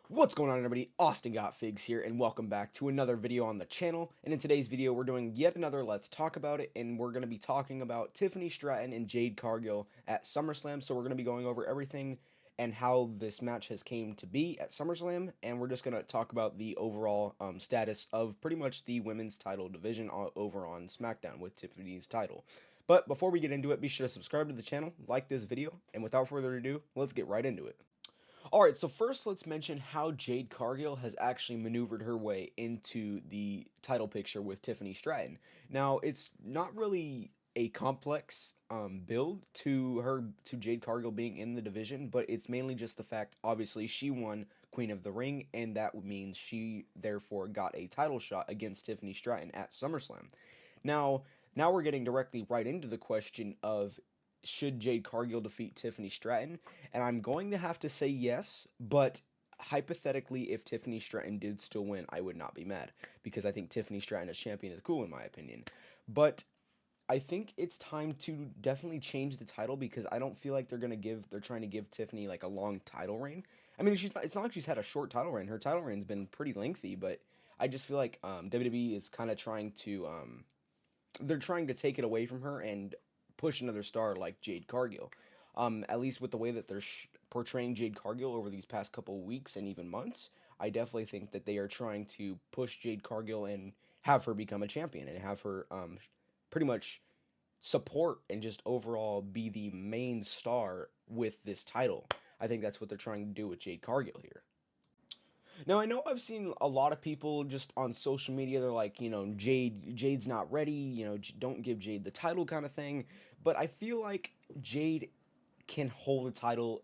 What's going on, everybody? Austin Got Figs here, and welcome back to another video on the channel. And in today's video, we're doing yet another Let's Talk About It, and we're going to be talking about Tiffany Stratton and Jade Cargill at SummerSlam. So we're going to be going over everything and how this match has came to be at SummerSlam, and we're just going to talk about the overall status of pretty much the women's title division over on SmackDown with Tiffany's title. But before we get into it, be sure to subscribe to the channel, like this video, and without further ado, let's get right into it. Alright, so first let's mention how Jade Cargill has actually maneuvered her way into the title picture with Tiffany Stratton. Now, it's not really a complex build to Jade Cargill being in the division, but it's mainly just the fact, obviously, she won Queen of the Ring, and that means she therefore got a title shot against Tiffany Stratton at SummerSlam. Now, now we're getting directly right into the question of should Jade Cargill defeat Tiffany Stratton? And I'm going to have to say yes, but hypothetically, if Tiffany Stratton did still win, I would not be mad because I think Tiffany Stratton as champion is cool in my opinion. But I think it's time to definitely change the title because I don't feel like they're trying to give Tiffany like a long title reign. I mean, it's not like she's had a short title reign. Her title reign's been pretty lengthy, but I just feel like WWE is kind of trying to they're trying to take it away from her and push another star like Jade Cargill. At least with the way that they're portraying Jade Cargill over these past couple of weeks and even months, I definitely think that they are trying to push Jade Cargill and have her become a champion and have her pretty much support and just overall be the main star with this title. I think that's what they're trying to do with Jade Cargill here. Now I know I've seen a lot of people just on social media. They're like, Jade's not ready. Don't give Jade the title kind of thing. But I feel like Jade can hold a title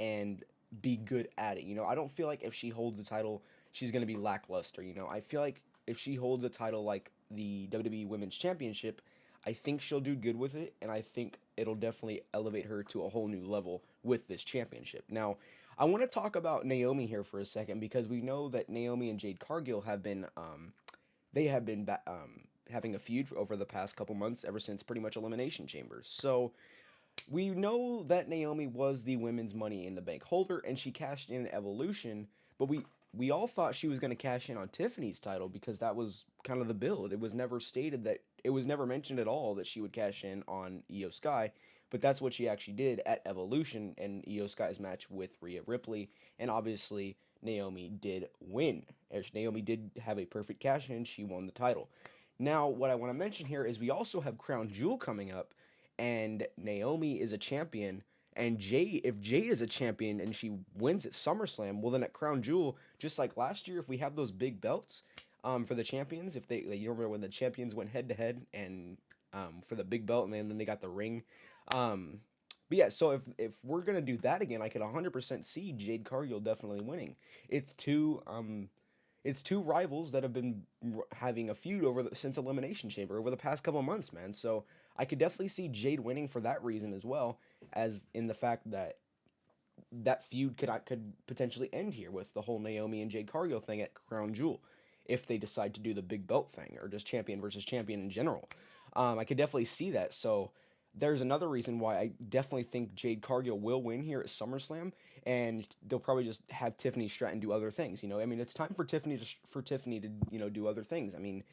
and be good at it. I don't feel like if she holds the title, she's gonna be lackluster. I feel like if she holds a title like the WWE Women's Championship, I think she'll do good with it, and I think it'll definitely elevate her to a whole new level with this championship. Now, I want to talk about Naomi here for a second because we know that Naomi and Jade Cargill have been having a feud over the past couple months ever since pretty much Elimination Chambers. So we know that Naomi was the women's Money in the Bank holder and she cashed in Evolution, but we all thought she was going to cash in on Tiffany's title because that was kind of the build. It was never mentioned at all that she would cash in on Io Sky, but that's what she actually did at Evolution and Io Sky's match with Rhea Ripley, and obviously Naomi did win. As Naomi did have a perfect cash in, she won the title. Now, what I want to mention here is we also have Crown Jewel coming up, and Naomi is a champion. And if Jade is a champion and she wins at SummerSlam, well then at Crown Jewel, just like last year, if we have those big belts, for the champions, if you remember when the champions went head to head and for the big belt, and then they got the ring. But yeah, so if we're gonna do that again, I could 100% see Jade Cargill definitely winning. It's two it's two rivals that have been having a feud since Elimination Chamber over the past couple of months, man. So I could definitely see Jade winning for that reason as well, as in the fact that that feud could potentially end here with the whole Naomi and Jade Cargill thing at Crown Jewel, if they decide to do the big belt thing or just champion versus champion in general. I could definitely see that. So there's another reason why I definitely think Jade Cargill will win here at SummerSlam, and they'll probably just have Tiffany Stratton do other things. I mean, it's time for Tiffany to do other things. I mean,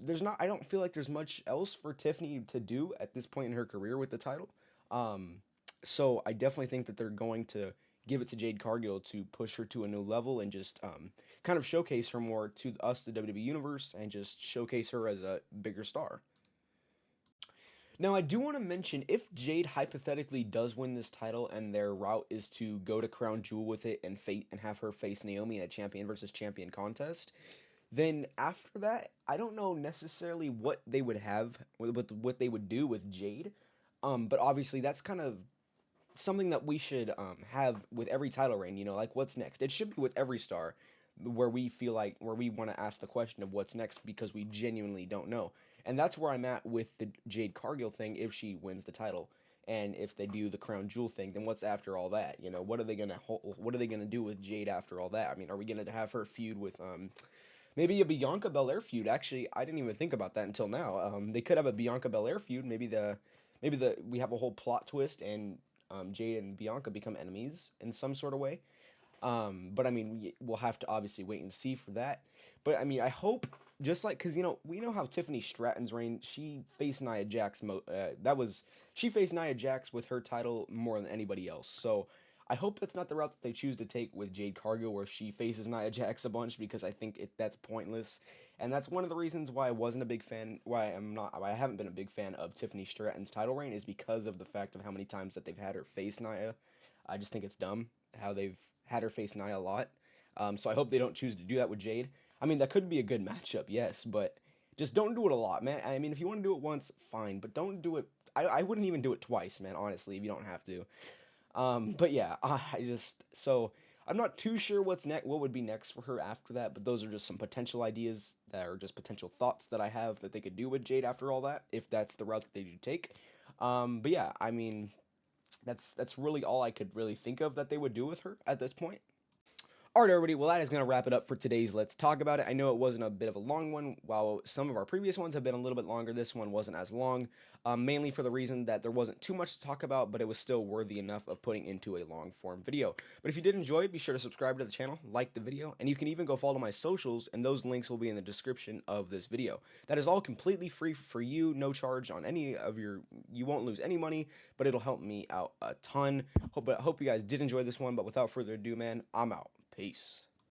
there's not I don't feel like there's much else for Tiffany to do at this point in her career with the title. So I definitely think that they're going to give it to Jade Cargill to push her to a new level and just kind of showcase her more to us, the WWE Universe, and just showcase her as a bigger star. Now, I do want to mention if Jade hypothetically does win this title and their route is to go to Crown Jewel with it and have her face Naomi in a champion versus champion contest, then after that, I don't know necessarily what they would have, what they would do with Jade. But obviously, that's kind of something that we should have with every title reign. Like what's next? It should be with every star, where we want to ask the question of what's next because we genuinely don't know. And that's where I'm at with the Jade Cargill thing if she wins the title. And if they do the Crown Jewel thing, then what's after all that? What are they gonna do with Jade after all that? I mean, are we gonna have her feud with maybe a Bianca Belair feud? Actually, I didn't even think about that until now. They could have a Bianca Belair feud. Maybe we have a whole plot twist and Jade and Bianca become enemies in some sort of way. But I mean, we'll have to obviously wait and see for that. But I mean, I hope just like because we know how Tiffany Stratton's reign. She faced Nia Jax. She faced Nia Jax with her title more than anybody else. So I hope that's not the route that they choose to take with Jade Cargill, where she faces Nia Jax a bunch because I think that's pointless, and that's one of the reasons why I wasn't a big fan. Why I haven't been a big fan of Tiffany Stratton's title reign is because of the fact of how many times that they've had her face Nia. I just think it's dumb how they've had her face Nia a lot. So I hope they don't choose to do that with Jade. I mean, that could be a good matchup, yes, but just don't do it a lot, man. I mean, if you want to do it once, fine, but don't do it. I wouldn't even do it twice, man. Honestly, if you don't have to. But yeah, I'm not too sure what would be next for her after that. But those are just some potential ideas that are just potential thoughts that I have that they could do with Jade after all that, if that's the route that they do take. But yeah, I mean, that's really all I could really think of that they would do with her at this point. All right, everybody. Well, that is going to wrap it up for today's Let's Talk About It. I know it wasn't a bit of a long one. While some of our previous ones have been a little bit longer, this one wasn't as long, mainly for the reason that there wasn't too much to talk about, but it was still worthy enough of putting into a long-form video. But if you did enjoy it, be sure to subscribe to the channel, like the video, and you can even go follow my socials, and those links will be in the description of this video. That is all completely free for you, no charge on any of your... You won't lose any money, but it'll help me out a ton. Hope you guys did enjoy this one, but without further ado, man, I'm out. Peace.